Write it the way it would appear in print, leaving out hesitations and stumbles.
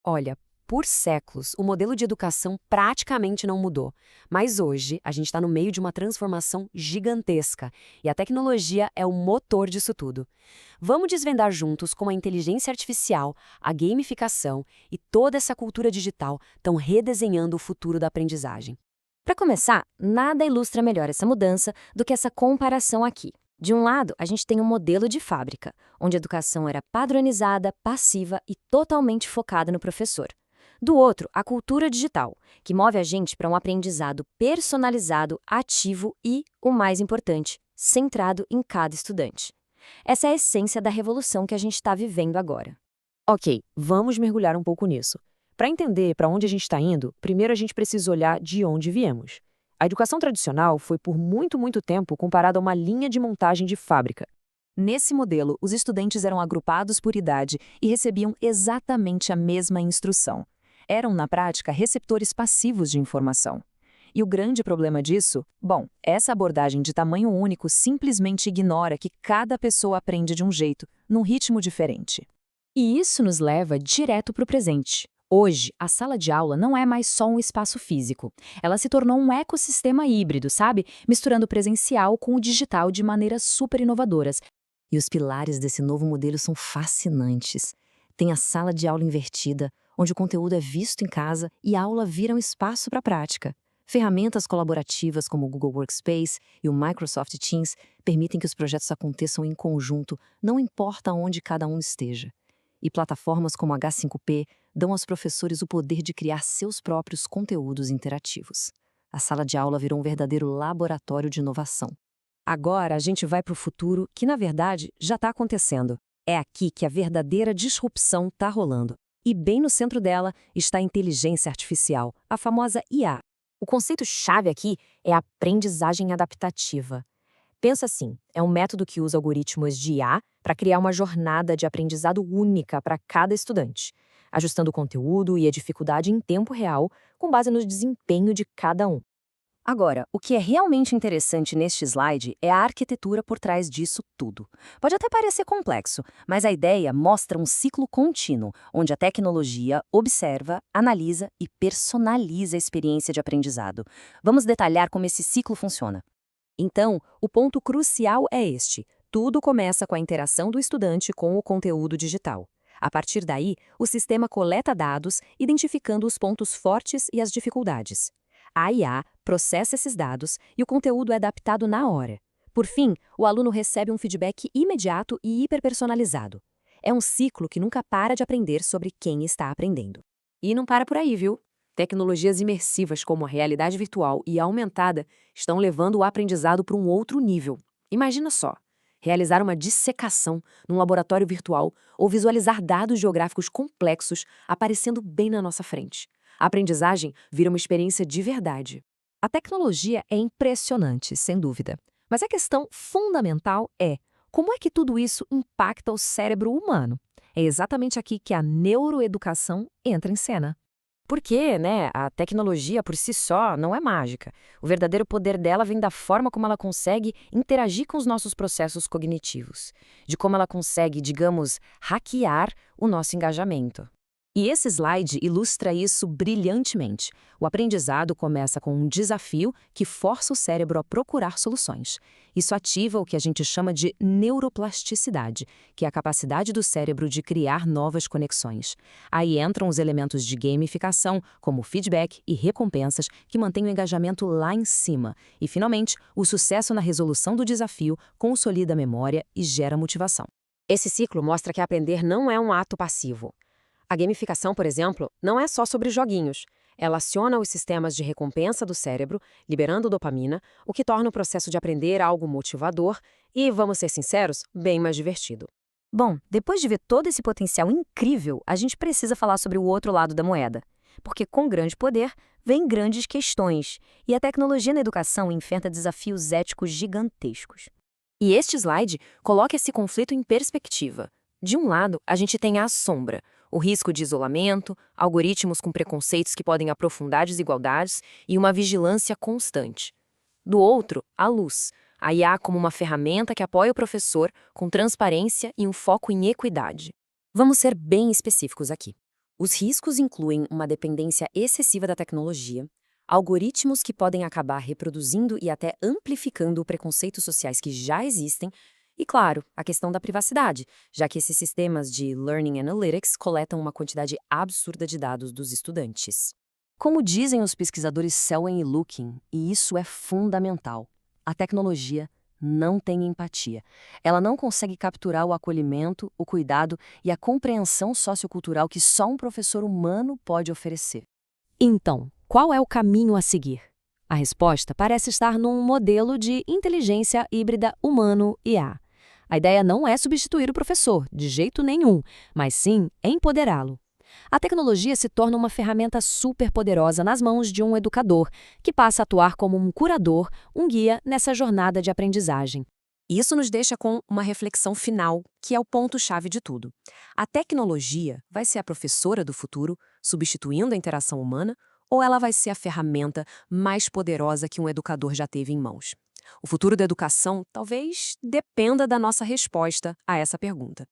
Olha, por séculos, o modelo de educação praticamente não mudou. Mas hoje, a gente está no meio de uma transformação gigantesca e a tecnologia é o motor disso tudo. Vamos desvendar juntos como a inteligência artificial, a gamificação e toda essa cultura digital estão redesenhando o futuro da aprendizagem. Para começar, nada ilustra melhor essa mudança do que essa comparação aqui. De um lado, a gente tem um modelo de fábrica, onde a educação era padronizada, passiva e totalmente focada no professor. Do outro, a cultura digital, que move a gente para um aprendizado personalizado, ativo e, o mais importante, centrado em cada estudante. Essa é a essência da revolução que a gente está vivendo agora. Ok, vamos mergulhar um pouco nisso. Para entender para onde a gente está indo, primeiro a gente precisa olhar de onde viemos. A educação tradicional foi por muito tempo comparada a uma linha de montagem de fábrica. Nesse modelo, os estudantes eram agrupados por idade e recebiam exatamente a mesma instrução. Eram, na prática, receptores passivos de informação. E o grande problema disso? Bom, essa abordagem de tamanho único simplesmente ignora que cada pessoa aprende de um jeito, num ritmo diferente. E isso nos leva direto para o presente. Hoje, a sala de aula não é mais só um espaço físico. Ela se tornou um ecossistema híbrido, sabe? Misturando o presencial com o digital de maneiras super inovadoras. E os pilares desse novo modelo são fascinantes. Tem a sala de aula invertida, onde o conteúdo é visto em casa e a aula vira um espaço para a prática. Ferramentas colaborativas como o Google Workspace e o Microsoft Teams permitem que os projetos aconteçam em conjunto, não importa onde cada um esteja. E plataformas como H5P dão aos professores o poder de criar seus próprios conteúdos interativos. A sala de aula virou um verdadeiro laboratório de inovação. Agora a gente vai para o futuro que, na verdade, já está acontecendo. É aqui que a verdadeira disrupção está rolando. E bem no centro dela está a inteligência artificial, a famosa IA. O conceito-chave aqui é a aprendizagem adaptativa. Pensa assim, é um método que usa algoritmos de IA para criar uma jornada de aprendizado única para cada estudante, ajustando o conteúdo e a dificuldade em tempo real com base no desempenho de cada um. Agora, o que é realmente interessante neste slide é a arquitetura por trás disso tudo. Pode até parecer complexo, mas a ideia mostra um ciclo contínuo, onde a tecnologia observa, analisa e personaliza a experiência de aprendizado. Vamos detalhar como esse ciclo funciona. Então, o ponto crucial é este. Tudo começa com a interação do estudante com o conteúdo digital. A partir daí, o sistema coleta dados, identificando os pontos fortes e as dificuldades. A IA processa esses dados e o conteúdo é adaptado na hora. Por fim, o aluno recebe um feedback imediato e hiperpersonalizado. É um ciclo que nunca para de aprender sobre quem está aprendendo. E não para por aí, viu? Tecnologias imersivas como a realidade virtual e a aumentada estão levando o aprendizado para um outro nível. Imagina só, realizar uma dissecação num laboratório virtual ou visualizar dados geográficos complexos aparecendo bem na nossa frente. A aprendizagem vira uma experiência de verdade. A tecnologia é impressionante, sem dúvida. Mas a questão fundamental é como é que tudo isso impacta o cérebro humano? É exatamente aqui que a neuroeducação entra em cena. Porque, a tecnologia por si só não é mágica. O verdadeiro poder dela vem da forma como ela consegue interagir com os nossos processos cognitivos, de como ela consegue, digamos, hackear o nosso engajamento. E esse slide ilustra isso brilhantemente. O aprendizado começa com um desafio que força o cérebro a procurar soluções. Isso ativa o que a gente chama de neuroplasticidade, que é a capacidade do cérebro de criar novas conexões. Aí entram os elementos de gamificação, como feedback e recompensas, que mantêm o engajamento lá em cima. E, finalmente, o sucesso na resolução do desafio consolida a memória e gera motivação. Esse ciclo mostra que aprender não é um ato passivo. A gamificação, por exemplo, não é só sobre joguinhos. Ela aciona os sistemas de recompensa do cérebro, liberando dopamina, o que torna o processo de aprender algo motivador e, vamos ser sinceros, bem mais divertido. Bom, depois de ver todo esse potencial incrível, a gente precisa falar sobre o outro lado da moeda. Porque com grande poder, vem grandes questões, e a tecnologia na educação enfrenta desafios éticos gigantescos. E este slide coloca esse conflito em perspectiva. De um lado, a gente tem a sombra, o risco de isolamento, algoritmos com preconceitos que podem aprofundar desigualdades e uma vigilância constante. Do outro, a luz, a IA como uma ferramenta que apoia o professor com transparência e um foco em equidade. Vamos ser bem específicos aqui. Os riscos incluem uma dependência excessiva da tecnologia, algoritmos que podem acabar reproduzindo e até amplificando preconceitos sociais que já existem, e, claro, a questão da privacidade, já que esses sistemas de Learning Analytics coletam uma quantidade absurda de dados dos estudantes. Como dizem os pesquisadores Selwyn e Lukin, e isso é fundamental, a tecnologia não tem empatia. Ela não consegue capturar o acolhimento, o cuidado e a compreensão sociocultural que só um professor humano pode oferecer. Então, qual é o caminho a seguir? A resposta parece estar num modelo de inteligência híbrida humano-IA. A ideia não é substituir o professor, de jeito nenhum, mas sim empoderá-lo. A tecnologia se torna uma ferramenta superpoderosa nas mãos de um educador, que passa a atuar como um curador, um guia nessa jornada de aprendizagem. Isso nos deixa com uma reflexão final, que é o ponto-chave de tudo. A tecnologia vai ser a professora do futuro, substituindo a interação humana, ou ela vai ser a ferramenta mais poderosa que um educador já teve em mãos? O futuro da educação talvez dependa da nossa resposta a essa pergunta.